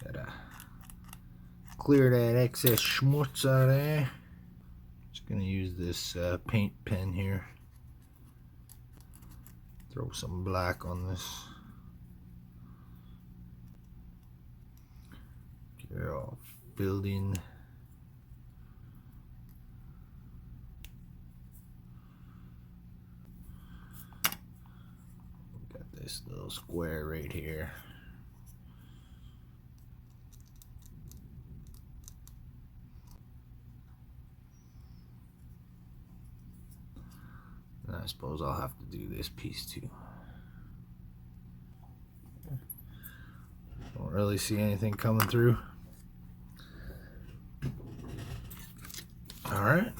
Gotta clear that excess schmutz out of there. Just gonna use this paint pen here. Throw some black on this. Get it all filled in. Got this little square right here. And I suppose I'll have to do this piece too. Don't really see anything coming through. All right.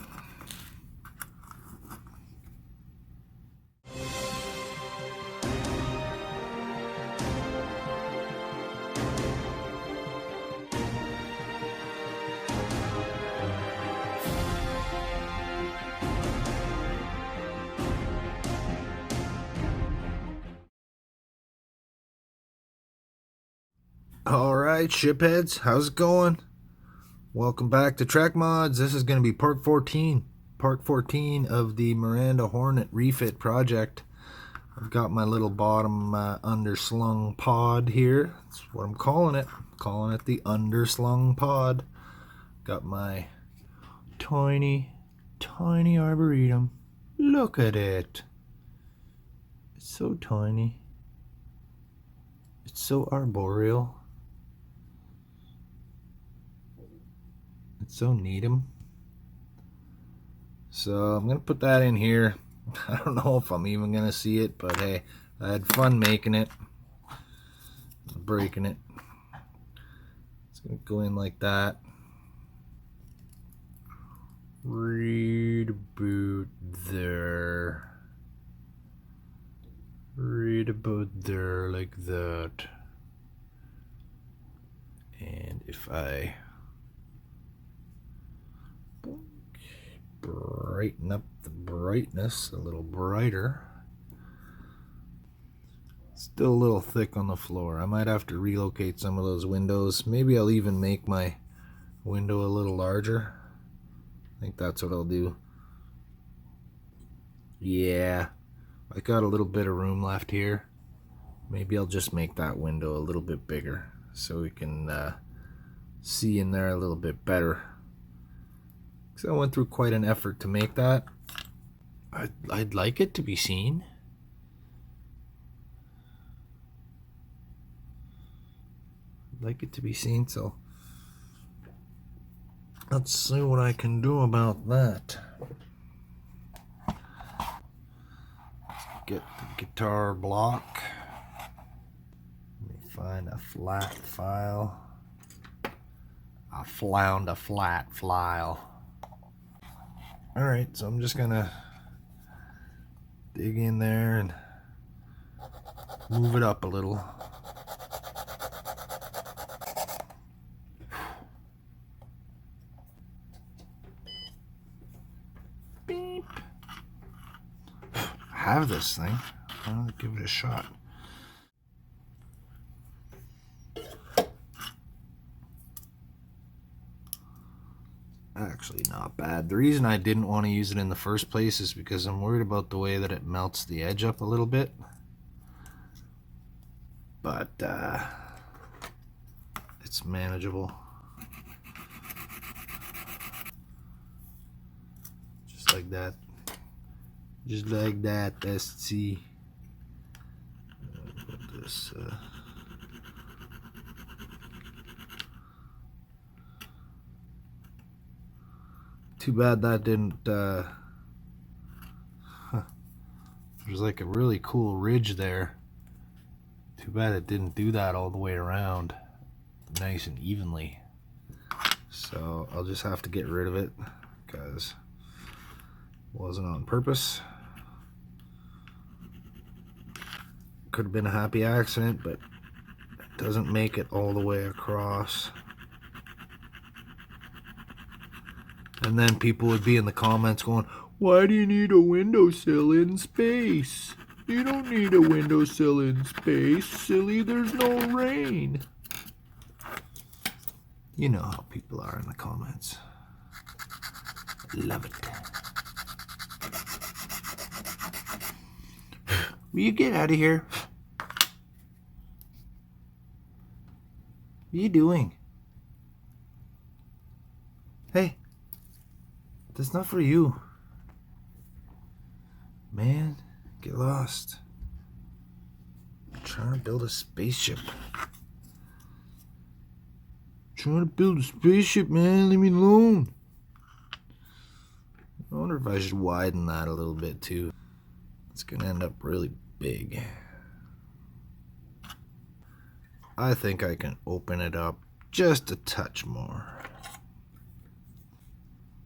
Alright, shipheads, how's it going? Welcome back to Trek Mods. This is going to be part 14. Part 14 of the Miranda Hornet refit project. I've got my little bottom underslung pod here. That's what I'm calling it. I'm calling it the underslung pod. Got my tiny, tiny arboretum. Look at it. It's so tiny. It's so arboreal. It's so neatum. So I'm gonna put that in here. I don't know if I'm even gonna see it, but hey, I had fun making it, breaking it. It's gonna go in like that. Right about there. Right about there, like that. And if I brighten up the brightness a little brighter. Still a little thick on the floor. I might have to relocate some of those windows. Maybe I'll even make my window a little larger. I think that's what I'll do. Yeah, I got a little bit of room left here. Maybe I'll just make that window a little bit bigger so we can see in there a little bit better. So I went through quite an effort to make that. I'd like it to be seen. I'd like it to be seen, so let's see what I can do about that. Let's get the guitar block. Let me find a flat file. I found a flat file. Alright, so I'm just gonna dig in there and move it up a little. Beep. I have this thing. I'll give it a shot. Actually not bad. The reason I didn't want to use it in the first place is because I'm worried about the way that it melts the edge up a little bit. But it's manageable. Just like that. Just like that. Let's see. Put this too bad that didn't there's like a really cool ridge there. Too bad it didn't do that all the way around nice and evenly. So I'll just have to get rid of it because it wasn't on purpose. Could have been a happy accident, but it doesn't make it all the way across. And then people would be in the comments going, why do you need a windowsill in space? You don't need a windowsill in space, silly, there's no rain. You know how people are in the comments. Love it. Will you get out of here? What are you doing? Hey, that's not for you. Man, get lost. I'm trying to build a spaceship. Trying to build a spaceship, man. Leave me alone. I wonder if I should widen that a little bit too. It's gonna end up really big. I think I can open it up just a touch more.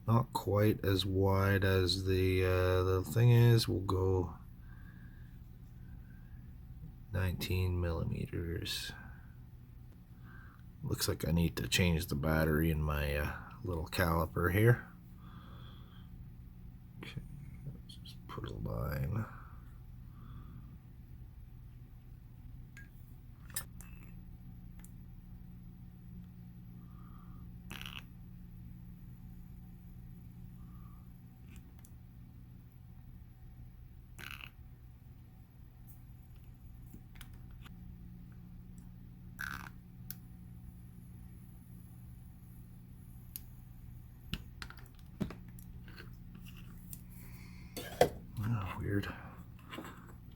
Not quite as wide as the thing is. We'll go 19 millimeters. Looks like I need to change the battery in my little caliper here. Okay, let's just put a line. Weird.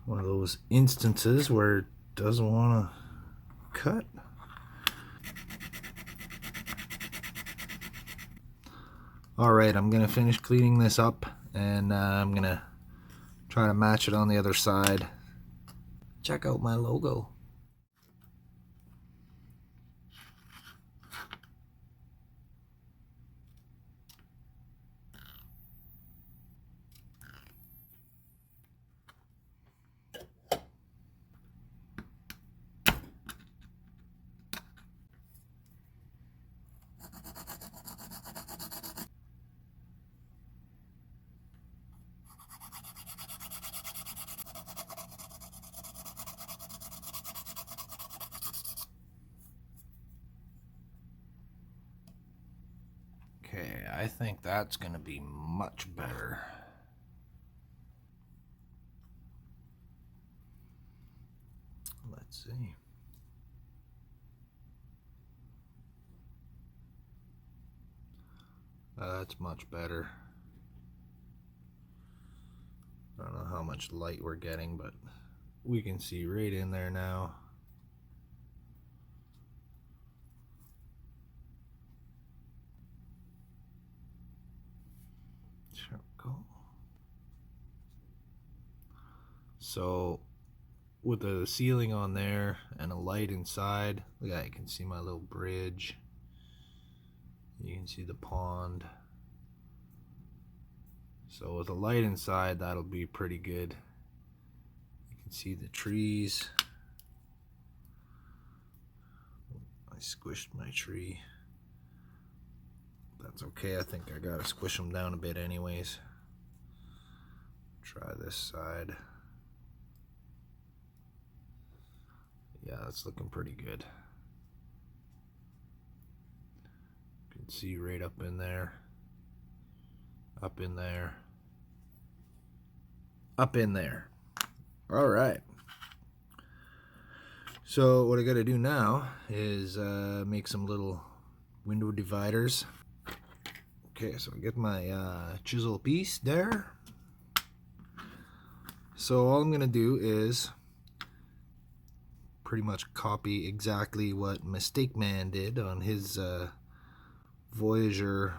One of those instances where it doesn't want to cut. Alright, I'm going to finish cleaning this up, and I'm going to try to match it on the other side. Check out my logo. Okay, I think that's going to be much better. Let's see. That's much better. I don't know how much light we're getting, but we can see right in there now. So with the ceiling on there and a light inside, look at that, you can see my little bridge. You can see the pond. So with the light inside, that'll be pretty good. You can see the trees. I squished my tree. That's okay, I think I gotta squish them down a bit anyways. Try this side. Yeah, that's looking pretty good. You can see right up in there. Up in there. Up in there. All right. So what I gotta do now is make some little window dividers. Okay, so I get my chisel piece there. So all I'm gonna do is pretty much copy exactly what Mistake Man did on his Voyager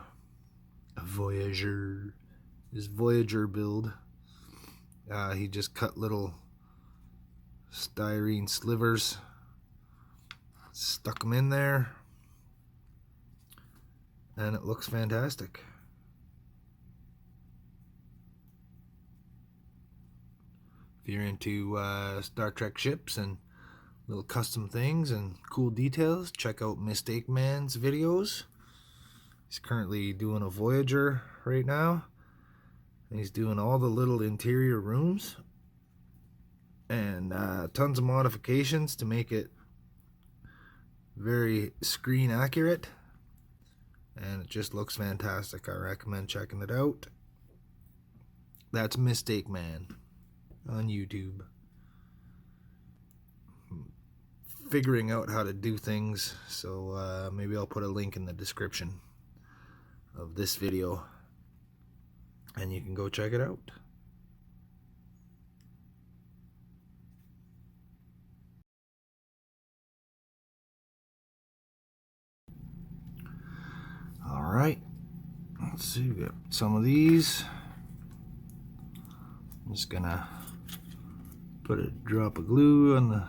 build. He just cut little styrene slivers, stuck them in there, and it looks fantastic. If you're into Star Trek ships and little custom things and cool details, check out Mistake Man's videos. He's currently doing a Voyager right now, and he's doing all the little interior rooms and tons of modifications to make it very screen accurate. and it just looks fantastic. I recommend checking it out. That's Mistake Man on YouTube. Figuring out how to do things, so maybe I'll put a link in the description of this video and you can go check it out. All right, let's see, we got some of these. I'm just gonna put a drop of glue on the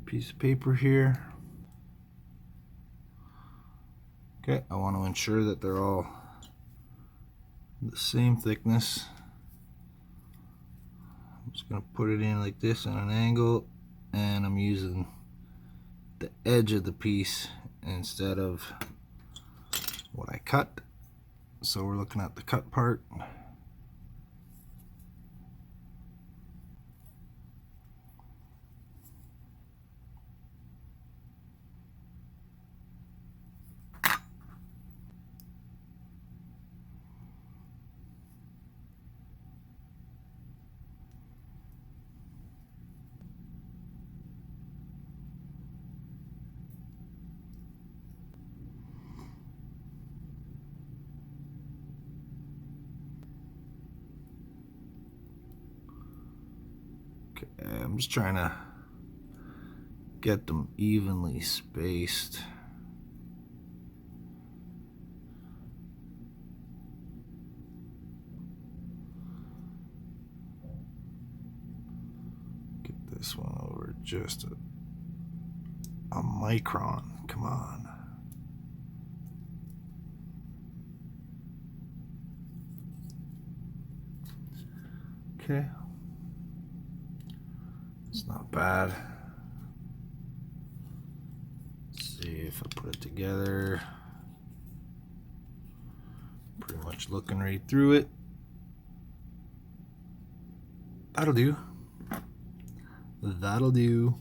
piece of paper here. Okay, I want to ensure that they're all the same thickness. I'm just gonna put it in like this on an angle, and I'm using the edge of the piece instead of what I cut. So we're looking at the cut part. Okay, I'm just trying to get them evenly spaced. Get this one over just a micron. Come on. Okay. It's not bad. Let's see if I put it together. Pretty much looking right through it. That'll do. That'll do.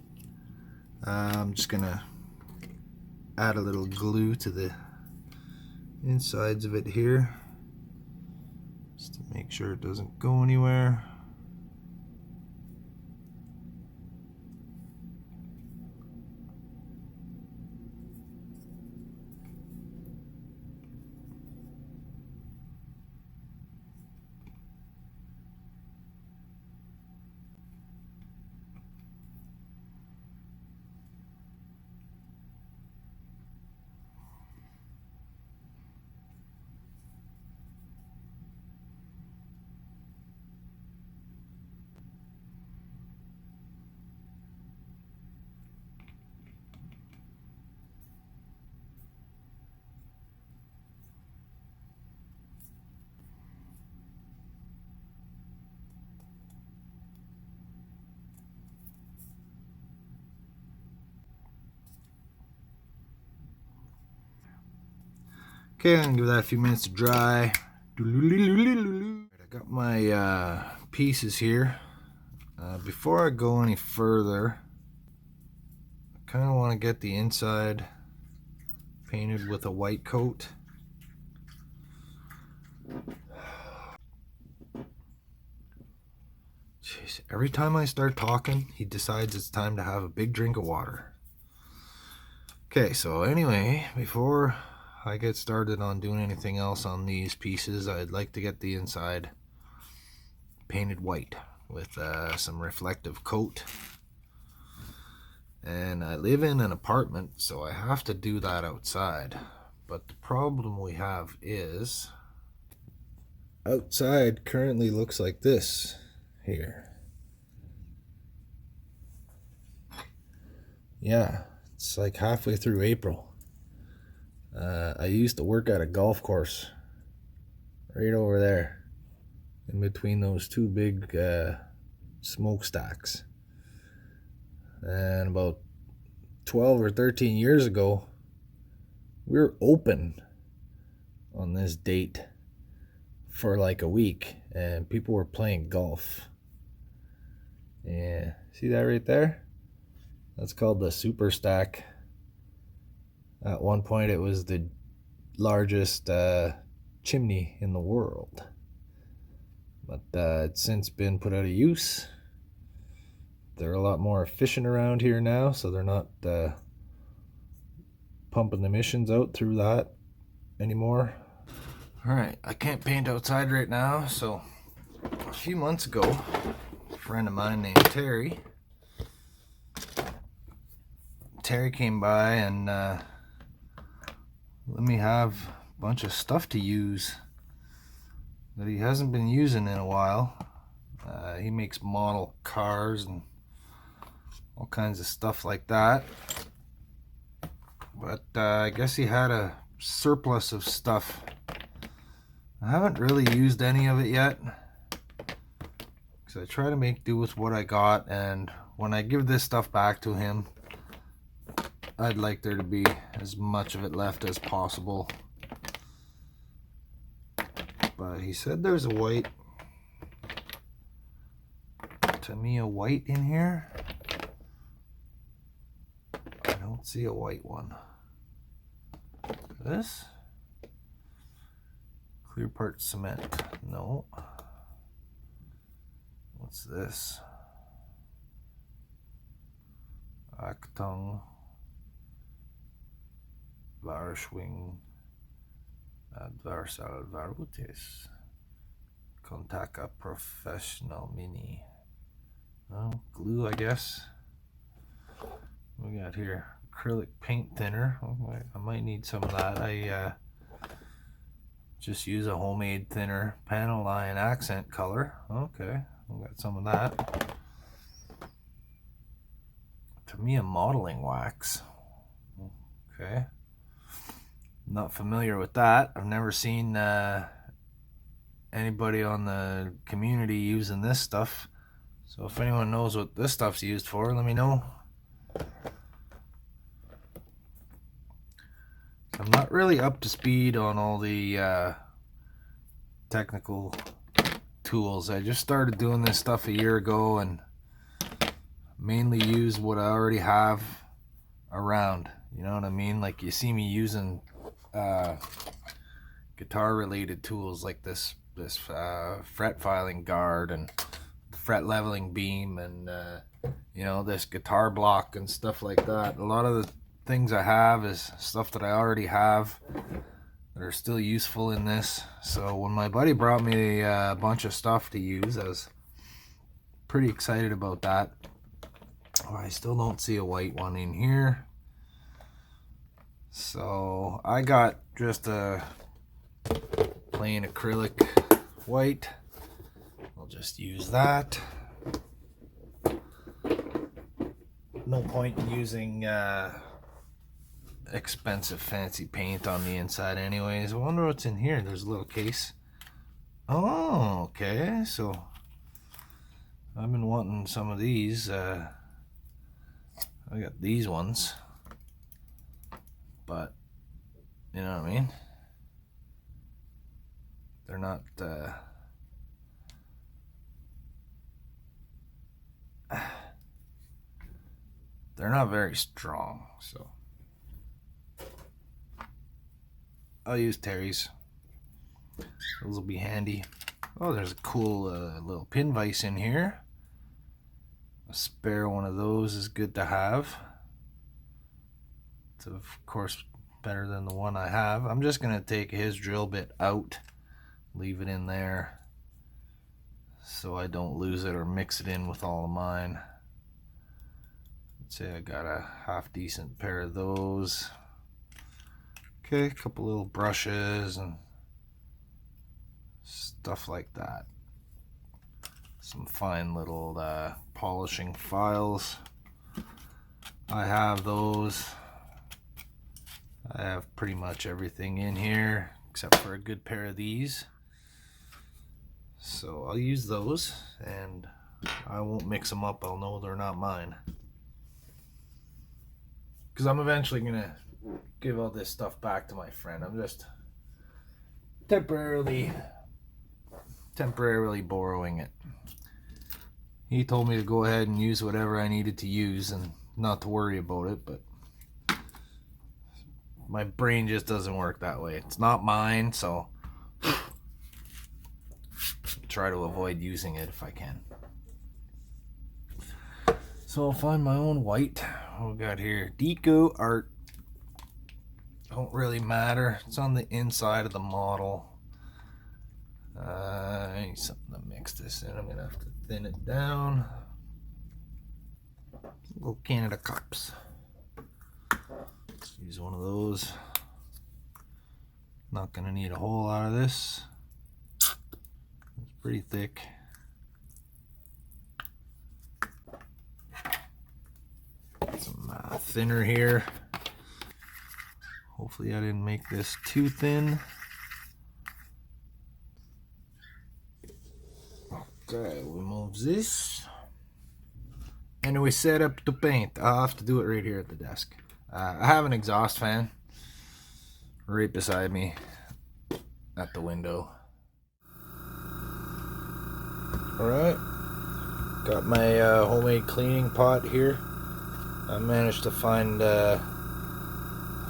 I'm just gonna add a little glue to the insides of it here, just to make sure it doesn't go anywhere. Okay, I'm gonna give that a few minutes to dry. I got my pieces here. Before I go any further, I kind of want to get the inside painted with a white coat. Jeez, every time I start talking, he decides it's time to have a big drink of water. Okay, so anyway, before I get started on doing anything else on these pieces, I'd like to get the inside painted white with some reflective coat. And I live in an apartment, so I have to do that outside. But the problem we have is outside currently looks like this here. Yeah, it's like halfway through April. I used to work at a golf course right over there in between those two big smokestacks. And about 12 or 13 years ago, we were open on this date for like a week, and people were playing golf. Yeah, see that right there? That's called the super stack. At one point it was the largest chimney in the world. But it's since been put out of use. They're a lot more efficient around here now, so they're not pumping emissions out through that anymore. Alright, I can't paint outside right now, so a few months ago, a friend of mine named Terry came by and let me have a bunch of stuff to use that he hasn't been using in a while. He makes model cars and all kinds of stuff like that. But I guess he had a surplus of stuff. I haven't really used any of it yet, because I try to make do with what I got, and when I give this stuff back to him, I'd like there to be as much of it left as possible. But he said there's a white Tamiya white in here. I don't see a white one. This? Clear part cement. No. What's this? Achtung. Varschwing. Adversal Varutis. Contaka Professional Mini. Oh, glue, I guess. What we got here? Acrylic paint thinner. Oh, I might need some of that. I just use a homemade thinner. Panel line accent color. Okay, we got some of that. Tamiya modeling wax. Okay. Not familiar with that. I've never seen anybody on the community using this stuff. So if anyone knows what this stuff's used for, let me know. I'm not really up to speed on all the technical tools. I just started doing this stuff a year ago and mainly use what I already have around. You know what I mean? Like you see me using guitar related tools like this fret filing guard and fret leveling beam and you know, this guitar block and stuff like that. A lot of the things I have is stuff that I already have that are still useful in this. So when my buddy brought me a bunch of stuff to use, I was pretty excited about that. Oh, I still don't see a white one in here. So I got just a plain acrylic white. I'll just use that. No point in using expensive fancy paint on the inside anyways. I wonder what's in here. There's a little case. Oh, okay. So I've been wanting some of these. I got these ones. But, you know what I mean? They're not, they're not very strong, so I'll use Terry's. Those will be handy. Oh, there's a cool little pin vise in here. A spare one of those is good to have. It's of course better than the one I have. I'm just gonna take his drill bit out, leave it in there so I don't lose it or mix it in with all of mine. Let's say I got a half decent pair of those. Okay, a couple little brushes and stuff like that. Some fine little polishing files. I have those. I have pretty much everything in here except for a good pair of these. So I'll use those and I won't mix them up. I'll know they're not mine. Because I'm eventually going to give all this stuff back to my friend. I'm just temporarily borrowing it. He told me to go ahead and use whatever I needed to use and not to worry about it, but My brain just doesn't work that way. It's not mine, so try to avoid using it if I can. So I'll find my own white. What we got here? Deco art. Don't really matter. It's on the inside of the model. I need something to mix this in. I'm gonna have to thin it down. Little Canada cups. Let's use one of those. Not gonna need a whole lot of this. It's pretty thick. Some thinner here. Hopefully I didn't make this too thin. Okay, we move this. And we set up to paint. I'll have to do it right here at the desk. I have an exhaust fan right beside me at the window. Alright, got my homemade cleaning pot here. I managed to find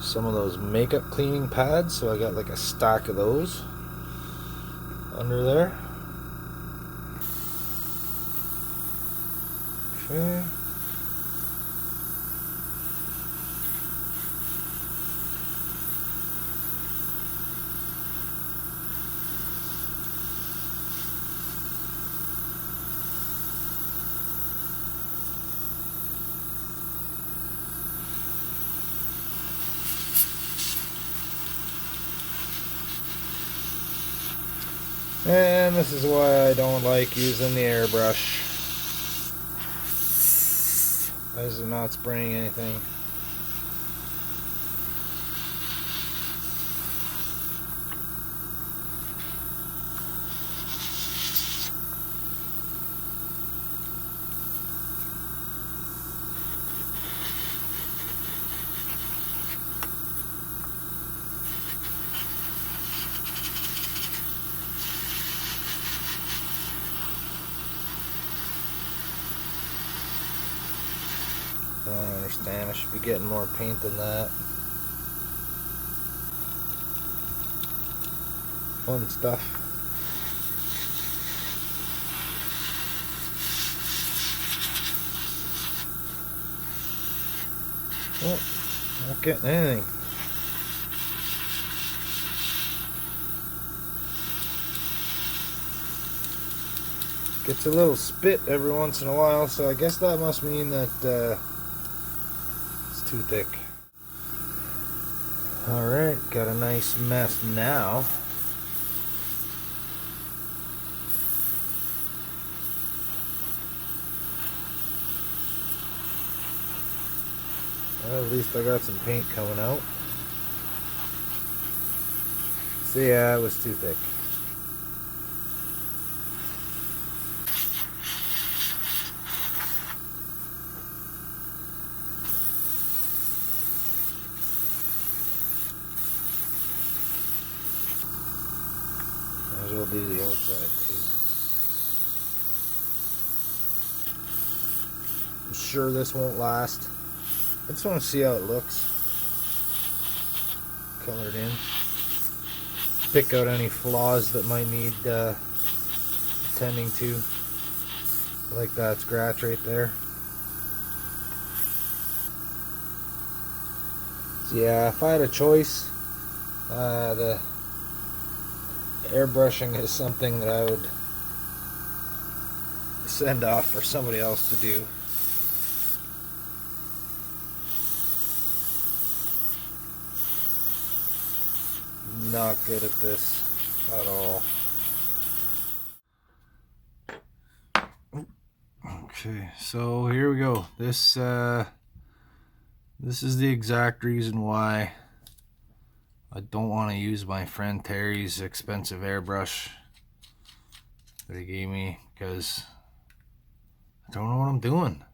some of those makeup cleaning pads, so I got like a stack of those under there. Okay. And this is why I don't like using the airbrush. These are not spraying anything. I don't understand. I should be getting more paint than that. Fun stuff. Oh, not getting anything. Gets a little spit every once in a while, so I guess that must mean that it's too thick. Alright, got a nice mess now. Well, at least I got some paint coming out. So yeah, it was too thick. Might as well do the outside too. I'm sure this won't last. I just want to see how it looks. Colored in. Pick out any flaws that might need attending to. Like that scratch right there. So yeah, if I had a choice, the airbrushing is something that I would send off for somebody else to do. Not good at this at all. Okay, so here we go. This is the exact reason why I don't want to use my friend Terry's expensive airbrush that he gave me, because I don't know what I'm doing.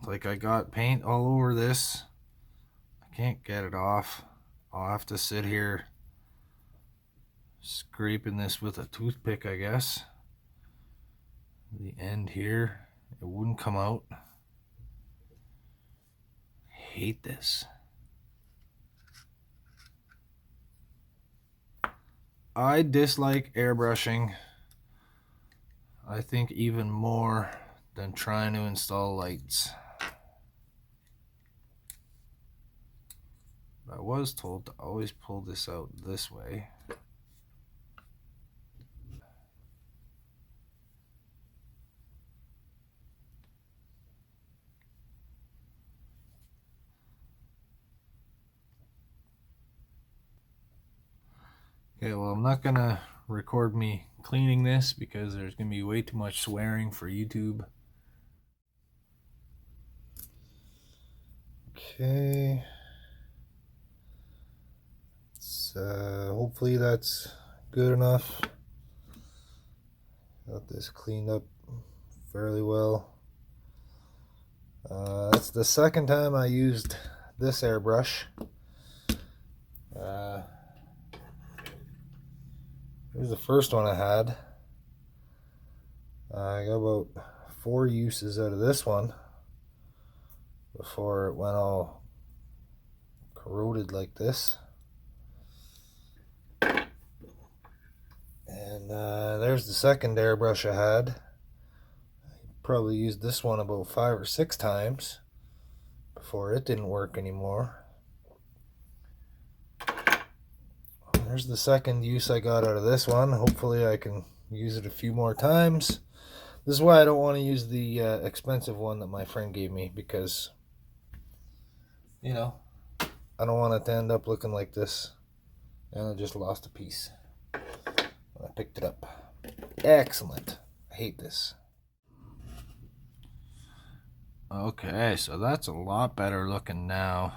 Like, I got paint all over this. I can't get it off. I'll have to sit here scraping this with a toothpick, I guess. The end here, it wouldn't come out. hate this. I dislike airbrushing, I think, even more than trying to install lights. I was told to always pull this out this way. Okay, well, I'm not gonna record me cleaning this because there's gonna be way too much swearing for YouTube. Okay. Hopefully that's good enough. Got this cleaned up fairly well. That's the second time I used this airbrush. Here's the first one I had. I got about 4 uses out of this one before it went all corroded like this. And there's the second airbrush I had. I probably used this one about 5 or 6 times before it didn't work anymore. There's the second use I got out of this one. Hopefully I can use it a few more times. This is why I don't want to use the expensive one that my friend gave me, because, you know, I don't want it to end up looking like this. And I just lost a piece when I picked it up. Excellent. I hate this. Okay, so that's a lot better looking now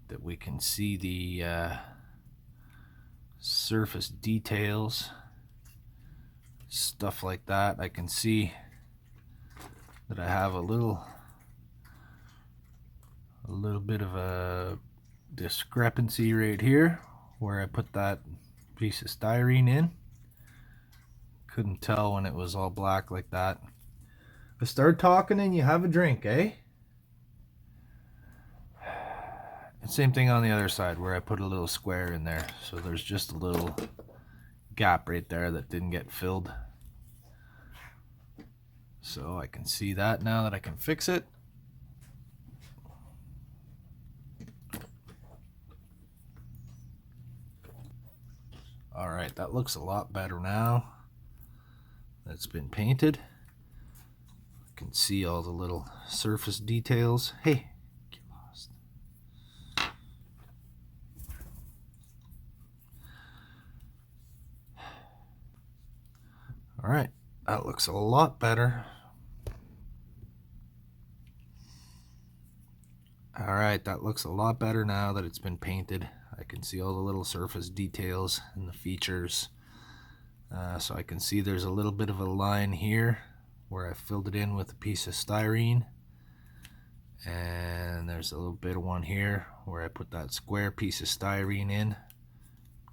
that we can see the surface details, stuff like that. I can see that I have a little bit of a discrepancy right here where I put that piece of styrene in. Couldn't tell when it was all black like that. I start talking and you have a drink, eh? And same thing on the other side where I put a little square in there. So there's just a little gap right there that didn't get filled. So I can see that now that I can fix it. All right, that looks a lot better now. That's been painted. I can see all the little surface details. Hey, get lost. All right, that looks a lot better. All right, that looks a lot better now that it's been painted. I can see all the little surface details and the features. So I can see there's a little bit of a line here where I filled it in with a piece of styrene. And there's a little bit of one here where I put that square piece of styrene in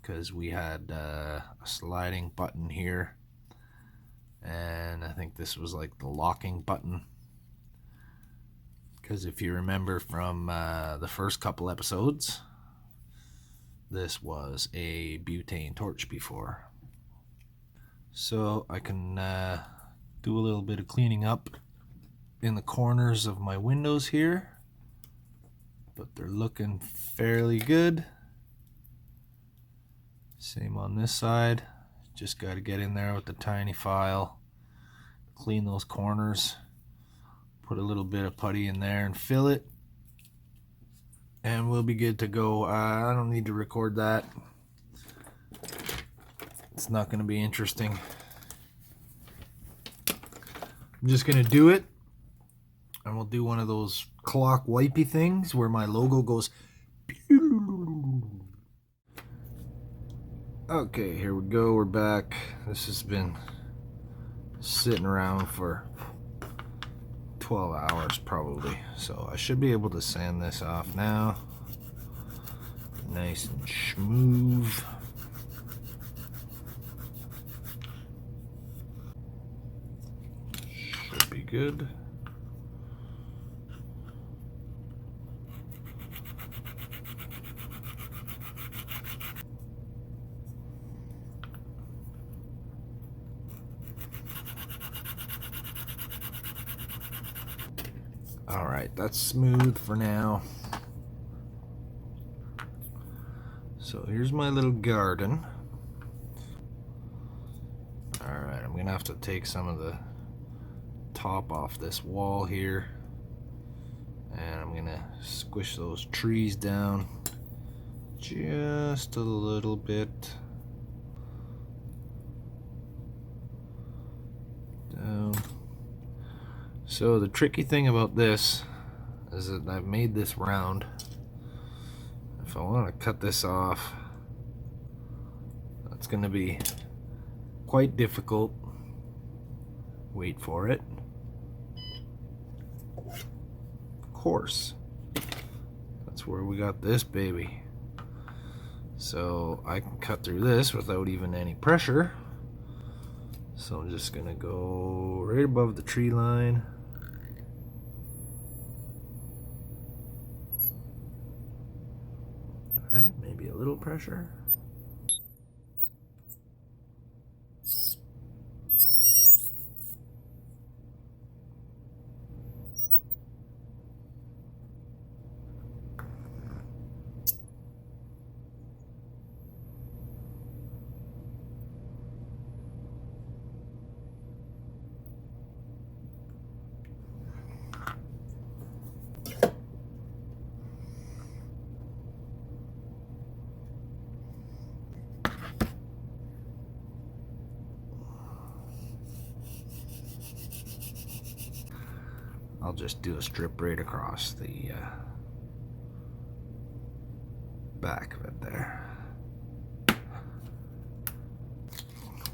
because we had a sliding button here. And I think this was like the locking button. Because if you remember from the first couple episodes, this was a butane torch before. So I can do a little bit of cleaning up in the corners of my windows here, but they're looking fairly good. Same on this side. Just got to get in there with the tiny file, clean those corners, put a little bit of putty in there and fill it, and we'll be good to go. I don't need to record that. It's not going to be interesting. I'm just going to do it, and we'll do one of those clock wipey things where my logo goes. Okay, here we go. We're back. This has been sitting around for 12 hours probably, so I should be able to sand this off now. Nice and smooth. Should be good. Alright, that's smooth for now. So here's my little garden. Alright, I'm gonna have to take some of the top off this wall here, and I'm gonna squish those trees down just a little bit. Down. So the tricky thing about this is that I've made this round. If I want to cut this off, that's going to be quite difficult. Wait for it. Of course. That's where we got this baby. So I can cut through this without even any pressure. So I'm just going to go right above the tree line. Alright, maybe a little pressure. I'll just do a strip right across the back of it there.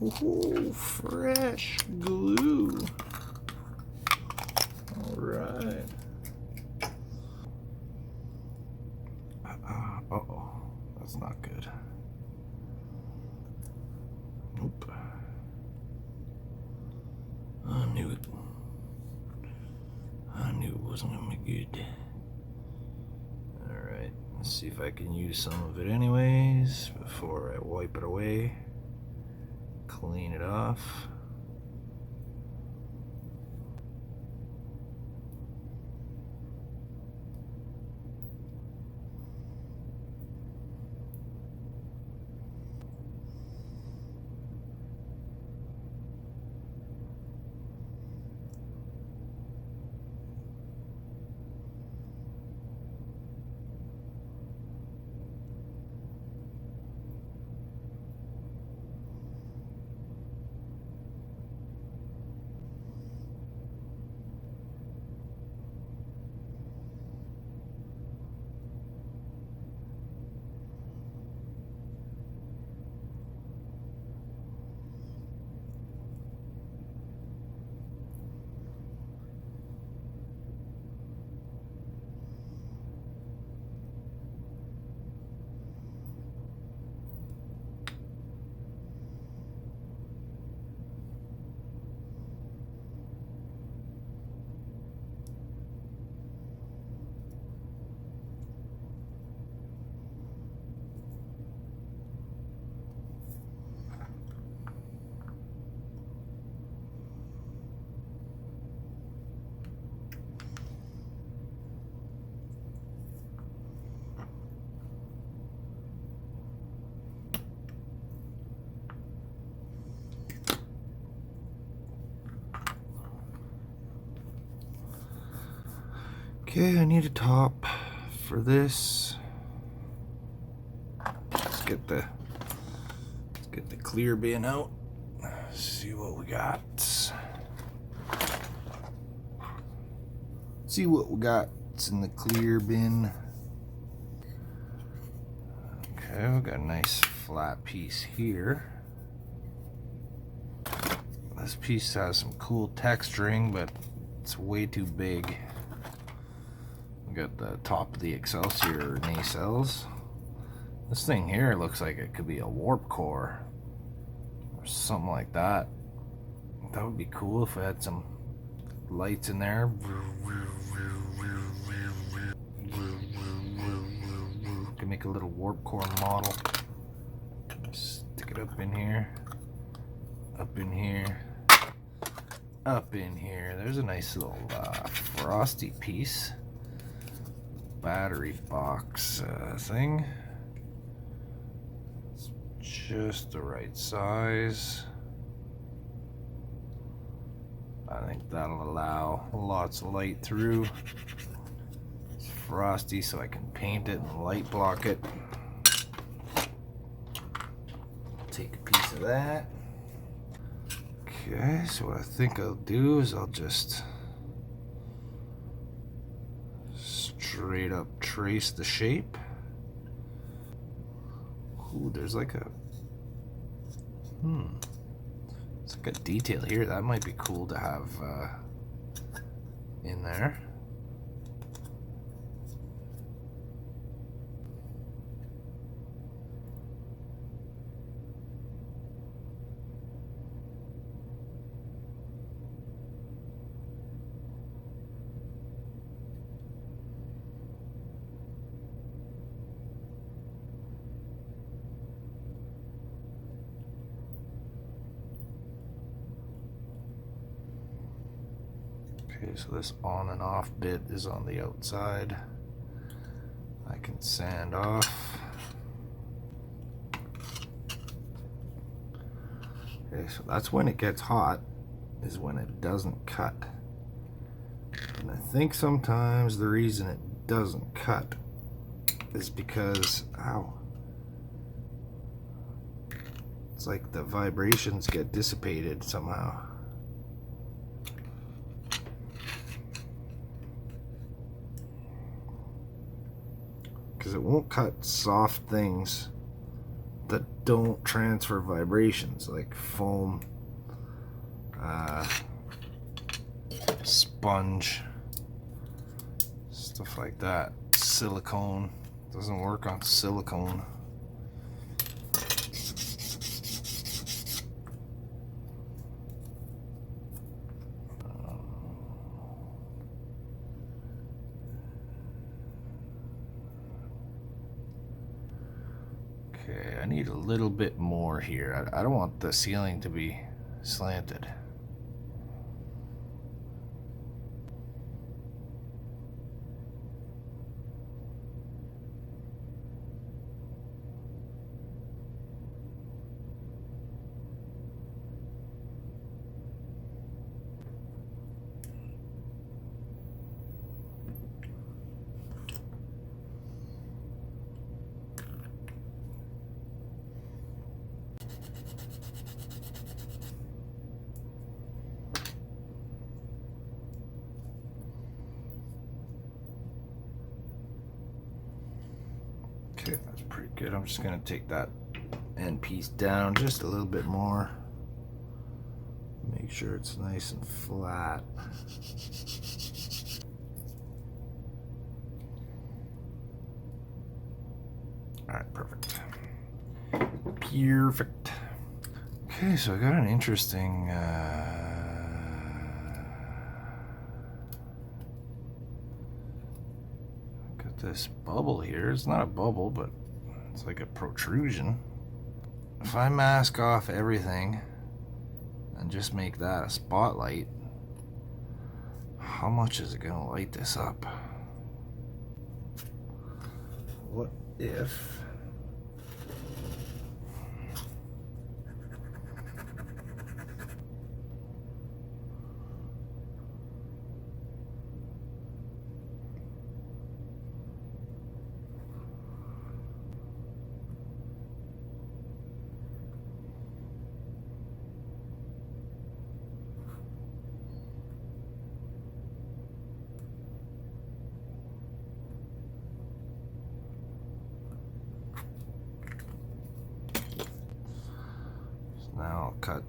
Ooh, fresh glue. All right. Uh-oh, that's not good. Nope. I knew it. I knew it wasn't gonna be good. Alright, let's see if I can use some of it anyways before I wipe it away. Clean it off. Okay, I need a top for this. Let's get the clear bin out. See what we got. See what we got in the clear bin. Okay, we got a nice flat piece here. This piece has some cool texturing, but it's way too big. We got the top of the Excelsior nacelles. This thing here looks like it could be a warp core or something like that. That would be cool if we had some lights in there. Can make a little warp core model. Stick it up in here. Up in here. Up in here. There's a nice little frosty piece. Battery box thing. It's just the right size. I think that'll allow lots of light through. It's frosty, so I can paint it and light block it. Take a piece of that. Okay, so what I think I'll do is I'll just straight up trace the shape. Ooh, there's like a it's like a detail here that might be cool to have in there. Okay, so this on and off bit is on the outside. I can sand off. Okay, so that's when it gets hot, is when it doesn't cut. And I think sometimes the reason it doesn't cut is because, ow, it's like the vibrations get dissipated somehow. Because it won't cut soft things that don't transfer vibrations, like foam, sponge, stuff like that. Silicone doesn't work on silicone. Okay, I need a little bit more here. I don't want the ceiling to be slanted. Okay, that's pretty good. I'm just gonna take that end piece down just a little bit more. Make sure it's nice and flat. All right, perfect. Perfect. Okay, so I got an interesting got this bubble here. It's not a bubble, but it's like a protrusion. If I mask off everything and just make that a spotlight, how much is it gonna light this up? What if now I'll cut.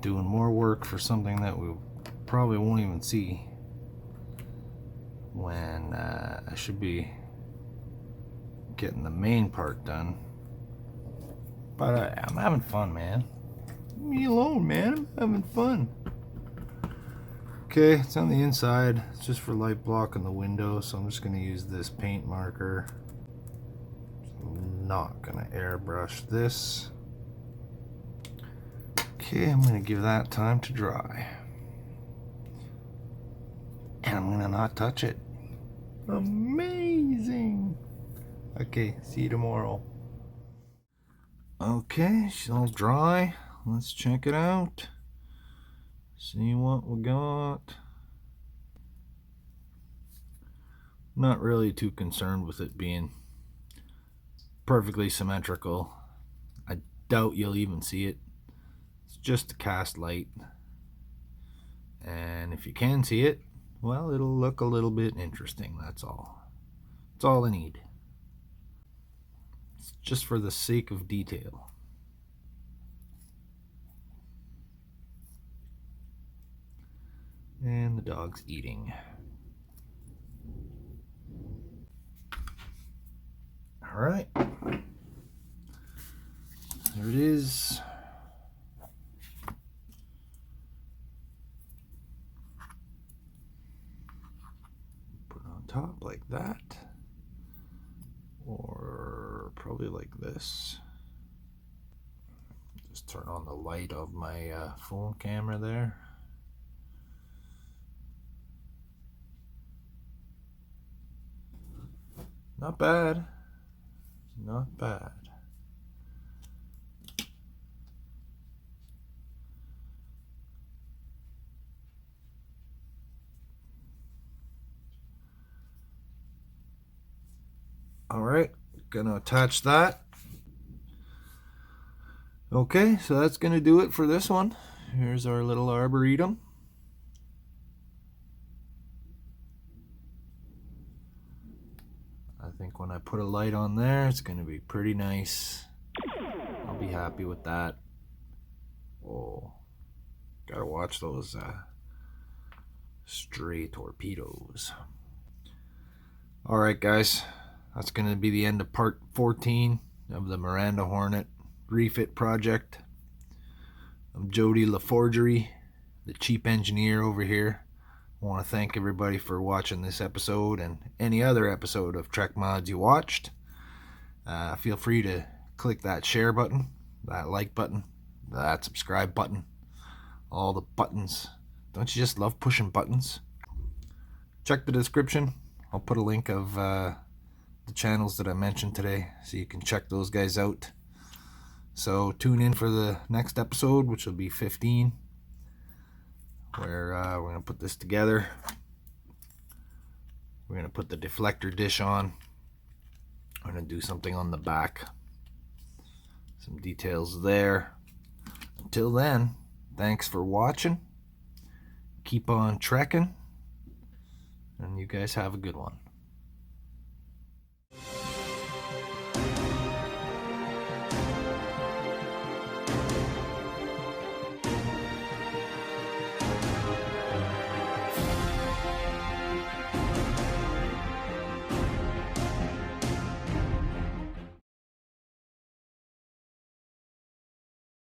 doing more work for something that we probably won't even see when I should be getting the main part done. But I'm having fun, man. Leave me alone, man. I'm having fun. Okay, it's on the inside. It's just for light blocking the window, so I'm just going to use this paint marker. I'm not going to airbrush this. Okay, I'm going to give that time to dry. And I'm going to not touch it. Amazing! Okay, see you tomorrow. Okay, she's all dry. Let's check it out. See what we got. Not really too concerned with it being perfectly symmetrical. I doubt you'll even see it. It's just a cast light. And if you can see it, well, it'll look a little bit interesting, that's all. That's all I need. It's just for the sake of detail. And the dog's eating. All right. There it is. Put it on top like that. Or probably like this. Just turn on the light of my phone camera there. Not bad. Not bad. All right, gonna attach that. Okay, so that's gonna do it for this one. Here's our little arboretum. I think when I put a light on there, it's gonna be pretty nice. I'll be happy with that. Oh, gotta watch those stray torpedoes. All right, guys, that's gonna be the end of part 14 of the Miranda Hornet refit project. I'm Jody LaForgery, the cheap engineer over here. I want to thank everybody for watching this episode and any other episode of Trek Mods you watched. Feel free to click that share button, that like button, that subscribe button, all the buttons. Don't you just love pushing buttons? Check the description. I'll put a link of the channels that I mentioned today so you can check those guys out. So tune in for the next episode, which will be 15, where we're going to put this together. We're going to put the deflector dish on. I'm going to do something on the back. Some details there. Until then, thanks for watching. Keep on trekking. And you guys have a good one.